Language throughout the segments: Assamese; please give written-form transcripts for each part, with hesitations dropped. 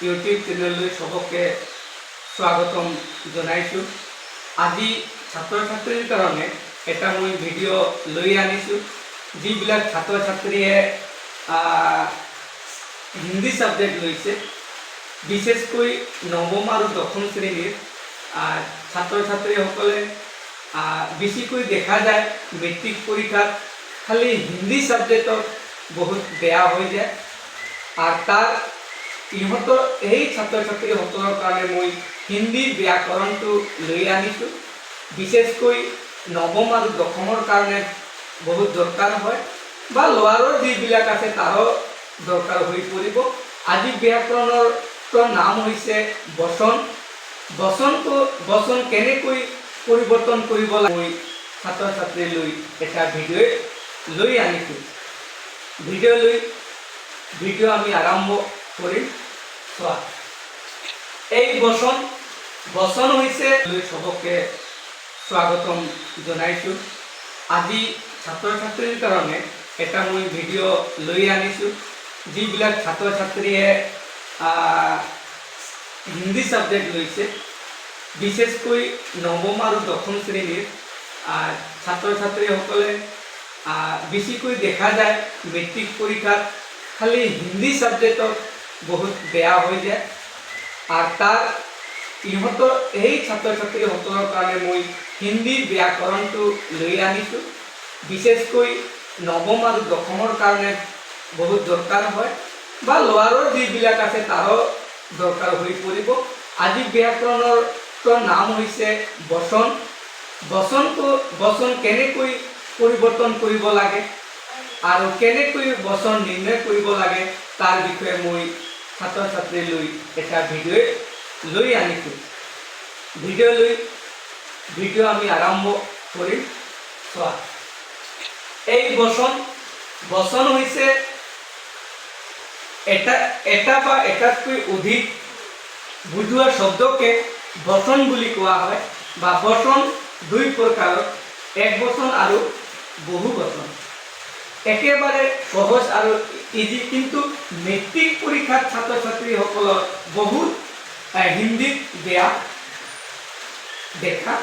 ইউটিউব চেনেললৈ সবকে স্বাগতম জনাইছোঁ। আজি ছাত্ৰ ছাত্ৰীৰ কাৰণে এটা মই ভিডিঅ' লৈ আনিছোঁ, যিবিলাক ছাত্ৰ ছাত্ৰীয়ে হিন্দী সাবজেক্ট লৈছে, বিশেষকৈ নৱম আৰু দশম শ্ৰেণীৰ ছাত্ৰ ছাত্ৰীসকলে বেছিকৈ দেখা যায় মেট্ৰিক পৰীক্ষাত খালি হিন্দী সাবজেক্টত বহুত বেয়া হৈ যায়। আৰ তাৰ ইহঁতৰ এই ছাত্ৰ ছাত্ৰীসকলৰ কাৰণে মই হিন্দী ব্যাকৰণটো লৈ আনিছোঁ। বিশেষকৈ নৱম আৰু দশমৰ কাৰণে বহুত দৰকাৰ হয়, বা লোৱাৰৰ যিবিলাক আছে তাৰো দৰকাৰ হৈ পৰিব। আজি ব্যাকৰণৰ নাম হৈছে বচন। বচন কেনেকৈ পৰিৱৰ্তন কৰিব লাগে ছাত্ৰ ছাত্ৰীলৈ এটা ভিডিঅ' লৈ আনিছোঁ। ভিডিঅ' আমি আৰম্ভ কৰিম। চোৱা, এই বচন হৈছে সবকে স্বাগতম জনাইছোঁ। আজি ছাত্ৰ ছাত্ৰীৰ কাৰণে এটা মই ভিডিঅ' লৈ আনিছোঁ, যিবিলাক ছাত্ৰ ছাত্ৰীয়ে হিন্দী সাবজেক্ট লৈছে, বিশেষকৈ নৱম আৰু দশম শ্ৰেণীৰ ছাত্ৰ ছাত্ৰীসকলে বেছিকৈ দেখা যায় মেট্ৰিক পৰীক্ষাত খালি হিন্দী সাবজেক্টত বহুত বেয়া হৈ যায়। আৰ তাৰ ইহঁতৰ এই ছাত্ৰ ছাত্ৰীসকলৰ কাৰণে মই হিন্দী ব্যাকৰণটো লৈ আনিছোঁ। বিশেষকৈ নৱম আৰু দশমৰ কাৰণে বহুত দৰকাৰ হয়, বা লোৱাৰৰ যিবিলাক আছে তাৰো দৰকাৰ হৈ পৰিব। আজি ব্যাকৰণৰ নাম হৈছে বচন। বচন কেনেকৈ পৰিৱৰ্তন কৰিব লাগে আৰু কেনেকৈ বচন নিৰ্ণয় কৰিব লাগে তাৰ বিষয়ে মই ছাত্ৰ ছাত্ৰীলৈ এটা ভিডিঅ' লৈ আনিছোঁ। ভিডিঅ' আমি আৰম্ভ কৰিম। চোৱা, এই বচন হৈছে এটা বা এটাতকৈ অধিক বুজোৱা শব্দকে বচন বুলি কোৱা হয়, বা বচন দুই প্ৰকাৰৰ, এক বচন আৰু বহু বচন। একেবাৰে সহজ আৰু ইজি, কিন্তু মেট্ৰিক পৰীক্ষাত ছাত্ৰ ছাত্ৰীসকলৰ বহুত হিন্দীত বেয়া দেখা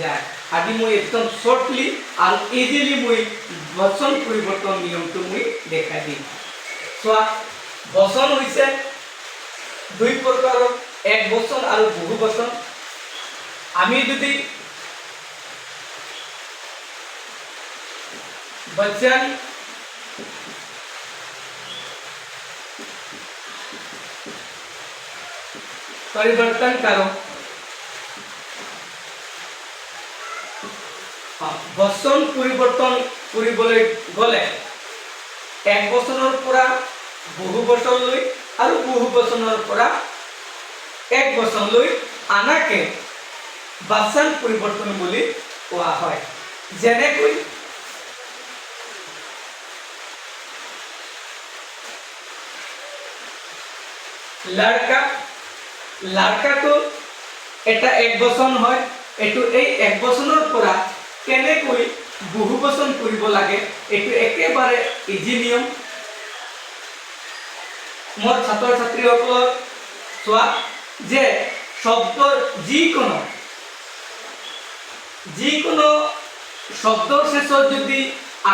যায়। আজি মই একদম শ্বৰ্টলি আৰু ইজিলি মই বচন পৰিৱৰ্তন নিয়মটো মই দেখাই দিম। চোৱা, বচন হৈছে দুই প্ৰকাৰৰ, এক বচন আৰু বহু বচন। আমি যদি বচন परिवर्तन करो, বচন পৰিৱৰ্তন কৰিবলৈ গ'লে এক বচনৰ পৰা বহু বচনলৈ আৰু বহু বচনৰ পৰা এক বচনলৈ আনাকে বচন পৰিৱৰ্তন বুলি কোৱা হয়। যেনেকৈ লাড়কাটো এটা এক বচন হয়। এইটো এই এক বচনৰ পৰা কেনেকৈ বহু বচন কৰিব লাগে এইটো একেবাৰে ইজি নিয়ম। মোৰ ছাত্ৰ ছাত্ৰীসকলক চোৱা, যে শব্দৰ যিকোনো শব্দৰ শেষত যদি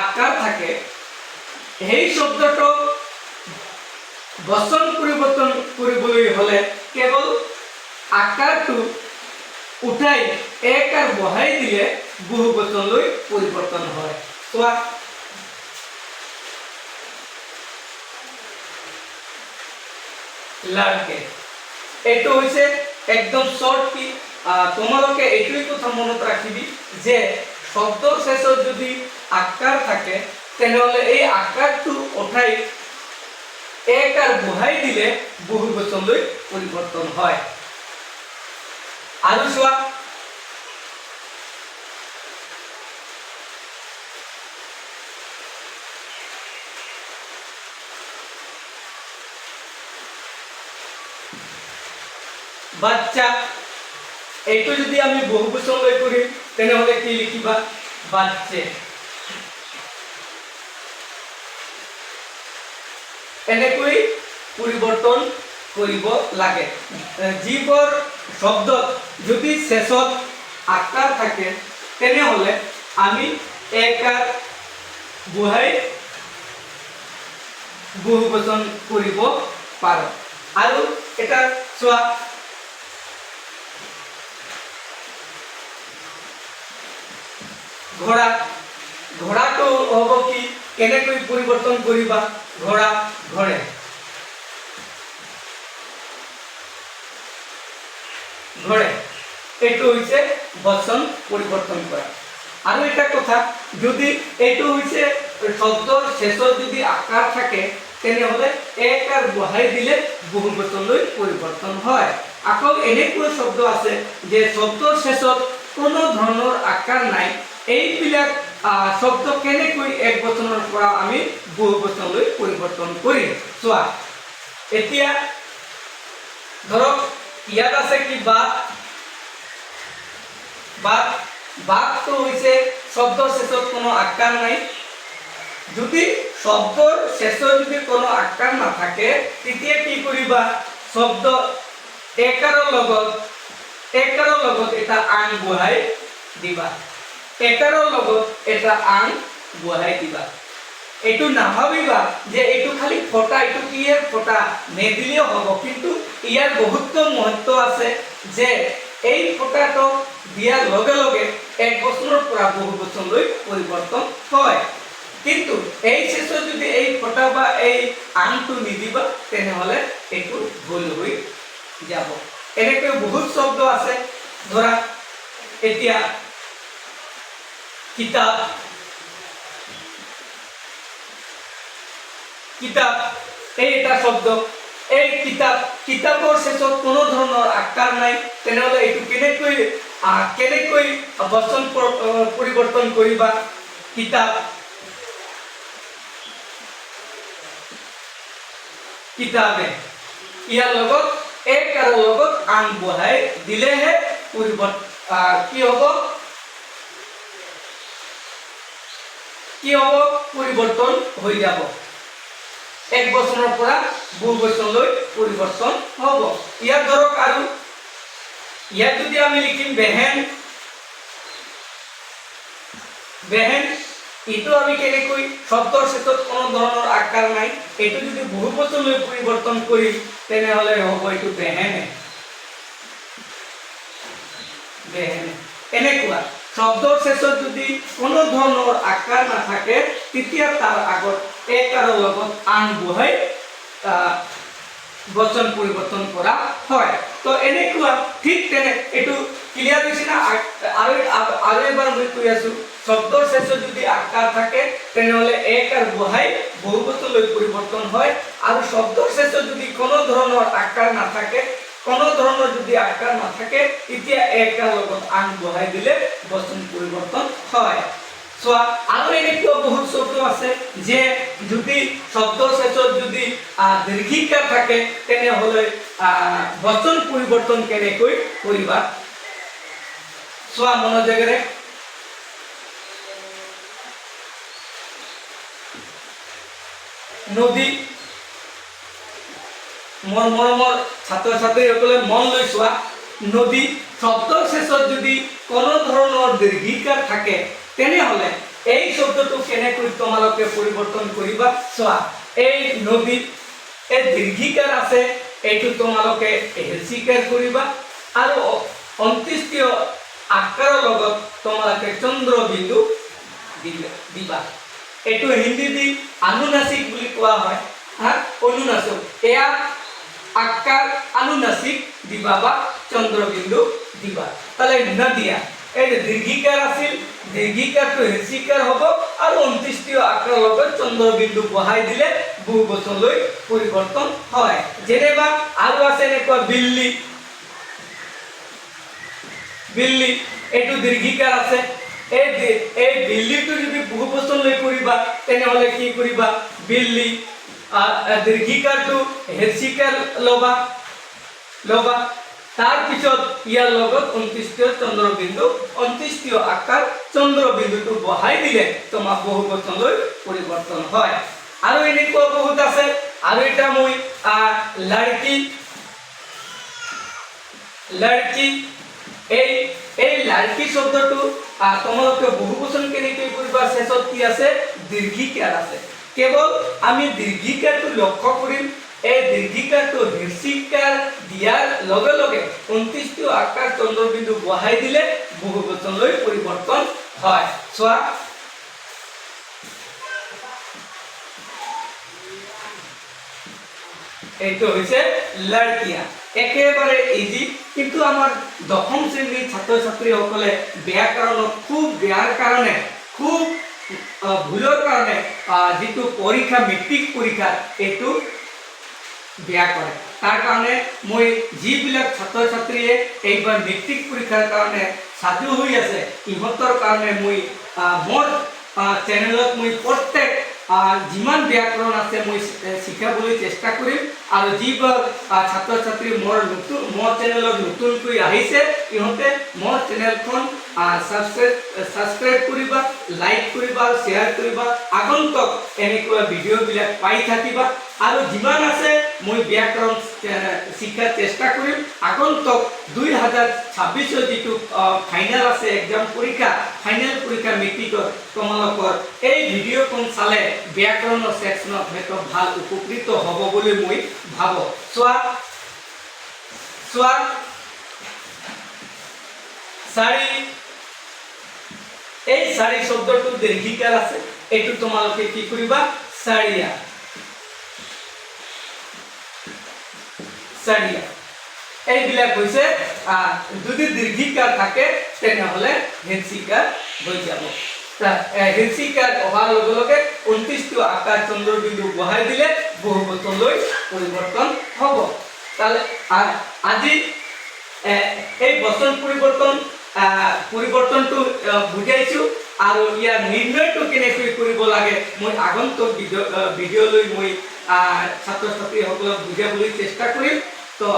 আকাৰ থাকে, সেই শব্দটো বচন পৰিৱৰ্তন কৰিবলৈ হলে কেৱল আকাৰটো উঠাই একাৰ বহাই দিলে বহু বচনলৈ পৰিৱৰ্তন হয়। চোৱা, লাড়কে, এইটো হৈছে একদম শৰ্ট কি। তোমালোকে এইটোই কথা মনত ৰাখিবি যে শব্দৰ শেষত যদি আকাৰ থাকে, তেনেহলে এই আকাৰটো উঠাই একাৰ বহাই দিলে বহু বচনলৈ পৰিৱৰ্তন হয়। আৰু চোৱা, বাচ্চা, এইটো যদি আমি বহু বচনলৈ কৰিম তেনেহলে কি লিখিবা? বাচ্চে। এনেকৈ পৰিৱৰ্তন কৰিব লাগে। যিবোৰ শব্দত যদি শেষত আকাৰ থাকে তেনেহ'লে আমি একাৰ বহাই বহুবচন কৰিব পাৰোঁ। আৰু এটা চোৱা, ঘোড়া, ঘোড়াটো হ'ব কি, কেনেকৈ পৰিৱৰ্তন কৰিবা? ঘোড়া ঘৰে, ঘৰে, এইটো হৈছে বচন পৰিৱৰ্তন কৰা। আৰু এটা কথা, যদি এইটো হৈছে শব্দৰ শেষত যদি আকাৰ থাকে তেনেহ'লে একাৰ বহাই দিলে বহুবচনলৈ পৰিৱৰ্তন হয়। আকৌ এনেকুৱা শব্দ আছে যে শব্দৰ শেষত কোনো ধৰণৰ আকাৰ নাই, এইবিলাক শব্দ কেনেকৈ এক বচনৰ পৰা আমি বহুবচনলৈ পৰিৱৰ্তন কৰিম? চোৱা, এতিয়া ধৰক ইয়াত আছে কি বাঘ, বাঘ, বাঘটো হৈছে শব্দৰ শেষত কোনো আকাৰ নাই। যদি শব্দৰ শেষত যদি কোনো আকাৰ নাথাকে তেতিয়া কি কৰিবা? শব্দ একাৰৰ লগত এটা আং বহাই দিবা, একাৰৰ লগত এটা আং বহাই দিবা। এইটো নাভাবিবা যে এইটো খালি ফটা, এইটো কিয়ে ফটা, নেদিলেও হ'ব, কিন্তু ইয়াৰ বহুত মহত্ব আছে যে এই ফটাটো দিয়াৰ লগে লগে এক বচনৰ পৰা বহু বচনলৈ পৰিৱৰ্তন হয়। কিন্তু এই শেষত যদি এই ফটা বা এই আংটো নিদিবা তেনেহ'লে এইটো ভুল হৈ যাব। এনেকৈ বহুত শব্দ আছে। ধৰা এতিয়া কিতাপ, কিতাপ এই এটা শব্দ, এই কিতাপ, কিতাপৰ শেষত কোনো ধৰণৰ আকাৰ নাই, তেনেহ'লে এইটো কেনেকৈ বচন পৰিৱৰ্তন কৰিবা? কিতাপ, কিতাবে, ইয়াৰ লগত এক আৰু লগত আং বহাই দিলেহে কি হ'ব? পৰিৱৰ্তন হৈ যাব, এক বচনৰ পৰা বহু বচনলৈ পৰিৱৰ্তন হ'ব। ইয়াত ধৰক আৰু ইয়াত যদি আমি লিখিম বেহেন, বেহেন, এইটো আমি কেনেকৈ? শব্দৰ শেষত কোনো ধৰণৰ আকাৰ নাই, এইটো যদি বহু বচনলৈ পৰিৱৰ্তন কৰিম তেনেহ'লে হ'ব এইটো বেহেনে, বেহেনে। এনেকুৱা শব্দৰ শেষত যদি কোনো ধৰণৰ আকাৰ নাথাকে তেতিয়া তাৰ আগত একাৰৰ লগত আং বহাই বচন পৰিৱৰ্তন কৰা হয়। তো এনেকুৱা ঠিক তেনে এইটো ক্লিয়াৰ হৈছে না? আৰু এবাৰ মই কৈ আছো, শব্দৰ শেষত যদি আকাৰ থাকে তেনেহ'লে একাৰ বহাই বহুবচনলৈ পৰিৱৰ্তন হয়, আৰু শব্দৰ শেষত যদি কোনো ধৰণৰ আকাৰ নাথাকে, কোনো ধৰণৰ যদি আকাৰ নাথাকে তেতিয়া একাৰ লগত আং বহাই দিলে বচন পৰিৱৰ্তন হয়। চোৱা, আৰু এনেকুৱা বহুত শব্দ আছে যে যদি শব্দৰ শেষত যদি দীৰ্ঘিকাৰ থাকে তেনেহ'লে বচন পৰিৱৰ্তন কেনেকৈ কৰিবা? চোৱা মনোযোগেৰে, নদী, মোৰ মৰমৰ ছাত্ৰ ছাত্ৰীসকলে মন লৈ চোৱা, নদী শব্দৰ শেষত যদি কোনো ধৰণৰ দীৰ্ঘিকাৰ থাকে তেনেহ'লে এই শব্দটো কেনেকৈ তোমালোকে পৰিৱৰ্তন কৰিবা? চোৱা, এই নদীত এই দীৰ্ঘিকাৰ আছে, এইটো তোমালোকে হেঁচিকাৰ কৰিবা, আৰু অন্ত্যেষ্টিয় আকাৰৰ লগত তোমালোকে চন্দ্ৰবিন্দু দিবা। এইটো হিন্দী অনুনাসিক বুলি কোৱা হয়, অনুনাসিক, এয়া আকাৰ অনুনাসিক দিবা বা চন্দ্ৰবিন্দু দিবা। তাহলে নদিয়া, এই দীৰ্ঘিকাৰ আছিল, দীৰ্ঘিকাৰটো হেঁচিকাৰ হ'ব, আৰু অন্ত্যেষ্টিয় আকাৰৰ লগত চন্দ্ৰবিন্দু বহাই দিলে বহু বচনলৈ পৰিৱৰ্তন হয়। যেনেবা আৰু আছে এনেকুৱা বিল্লি, বিল্লি, এইটো দীৰ্ঘিকাৰ আছে, এই বিল্লিটো যদি বহু বচনলৈ কৰিবা তেনেহ'লে কি কৰিবা? বিল্লি, দীৰ্ঘিকাৰটো হেঁচিকাৰ ল'বা, তাৰপিছত ইয়াৰ লগত অন্ত্যেষ্টিয় চন্দ্ৰবিন্দু, অন্ত্যেষ্টিয় আকাৰ চন্দ্ৰবিন্দুটো বহাই দিলে তোমাৰ বহু বচনলৈ পৰিৱৰ্তন হয়। আৰু এনেকুৱা বহুত আছে। আৰু এটা মই লাড়কি, লড়কি এই এই লড়কি শব্দটো তোমালোকে বহু বচন কেনেকৈ কৰিবা শেষত কি আছে দীৰ্ঘিকাৰ আছে কেৱল আমি দীৰ্ঘিকাৰটো লক্ষ্য কৰিম এই দীৰ্ঘিকাৰটো হ্ৰস্বইকাৰ দিয়াৰ লগে লগে 29টো আকাৰ চন্দ্ৰবিন্দু বহাই দিলে বহু বচনলৈ পৰিৱৰ্তন হয় চোৱা এইটো হৈছে লড়কিয়া একেবাৰে ইজি কিন্তু আমাৰ দশম শ্ৰেণীৰ ছাত্ৰ ছাত্ৰীসকলে ব্যাকৰণত খুব বেয়াৰ কাৰণে খুব ভুলৰ কাৰণে যিটো পৰীক্ষা মেট্ৰিক পৰীক্ষা এইটো বেয়া কৰে তাৰ কাৰণে মই যিবিলাক ছাত্ৰ ছাত্ৰীয়ে এইবাৰ মেট্ৰিক পৰীক্ষাৰ কাৰণে সাজু হৈ আছে ইহঁতৰ কাৰণে মই মোৰ চেনেলত মই প্ৰত্যেক যিমান ব্যাকৰণ আছে মই শিকাবলৈ চেষ্টা কৰিম আৰু যিবোৰ ছাত্ৰ ছাত্ৰী মোৰ চেনেলত নতুনকৈ আহিছে ইহঁতে মোৰ চেনেলখন সাবস্ক্ৰাইব কৰিবা লাইক কৰিবা শ্বেয়াৰ কৰিবা আগন্তুক এনেকুৱা ভিডিঅ'বিলাক পাই থাকিবা আৰু যিমান আছে মই ব্যাকৰণ শিকাৰ চেষ্টা কৰিম আগন্তুক 2026 যিটো ফাইনেল আছে এক্সাম পৰীক্ষা ফাইনেল পৰীক্ষা মেট্ৰিকৰ তোমালোকৰ এই ভিডিঅ'খন চালে ব্যাকৰণৰ সেকশনত হয়তো ভাল উপকৃত হ'ব বুলি মই ভাবো চোৱা সাৰি এই সাৰি শব্দটো দীৰ্ঘিকাৰ আছে এইটো তোমালোকে কি কৰিবা সাৰিয়া এইবিলাক হৈছে যদি দীৰ্ঘিকাৰ থাকে তেনেহলে হ্ৰস্বইকাৰ হৈ যাব হ্ৰস্বইকাৰ অহাৰ লগে লগে 29টো আকাৰ চন্দ্ৰবিন্দু বহাই দিলে বহু বচনলৈ পৰিৱৰ্তন হ'ব তাহলে আজি এই বচন পৰিৱৰ্তনটো বুজাইছো আৰু ইয়াৰ নিৰ্ণয়টো কেনেকৈ কৰিব লাগে মই আগন্তুক ভিডিঅ'লৈ মই ছাত্ৰ ছাত্ৰীসকলক বুজাবলৈ চেষ্টা কৰিম তো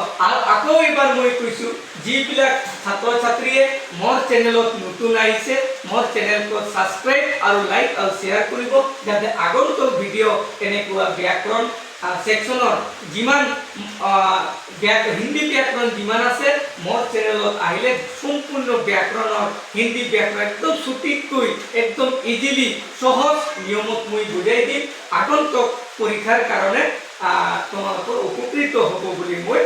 আকৌ এবাৰ মই কৈছো যিবিলাক ছাত্ৰ ছাত্ৰীয়ে মোৰ চেনেলত নতুন আহিছে মোৰ চেনেলটো সাবস্ক্ৰাইব আৰু লাইক আৰু শ্বেয়াৰ কৰিব যাতে আগন্তুক ভিডিঅ' এনেকুৱা ব্যাকৰণ সেকশনৰ যিমান হিন্দী ব্যাকৰণ যিমান আছে মোৰ চেনেলত আহিলে সম্পূৰ্ণ ব্যাকৰণৰ হিন্দী ব্যাকৰণ একদম সঠিককৈ একদম ইজিলি সহজ নিয়মত মই বুজাই দিম আগন্তুক পৰীক্ষাৰ কাৰণে তোমালোকৰ উপকৃত হ'ব বুলি মই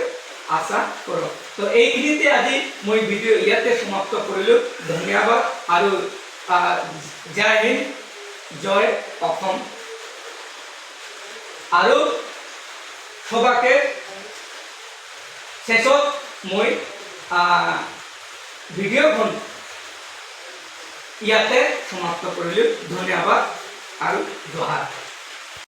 আশা কৰোঁ তো এইখিনিতে আজি মই ভিডিঅ' ইয়াতে সমাপ্ত কৰিলোঁ ধন্যবাদ আৰু জয় হিন্দ জয় অসম আৰু সবাকে শেষত মই ভিডিঅ'খন ইয়াতে সমাপ্ত কৰিলোঁ ধন্যবাদ আৰু জোহাৰ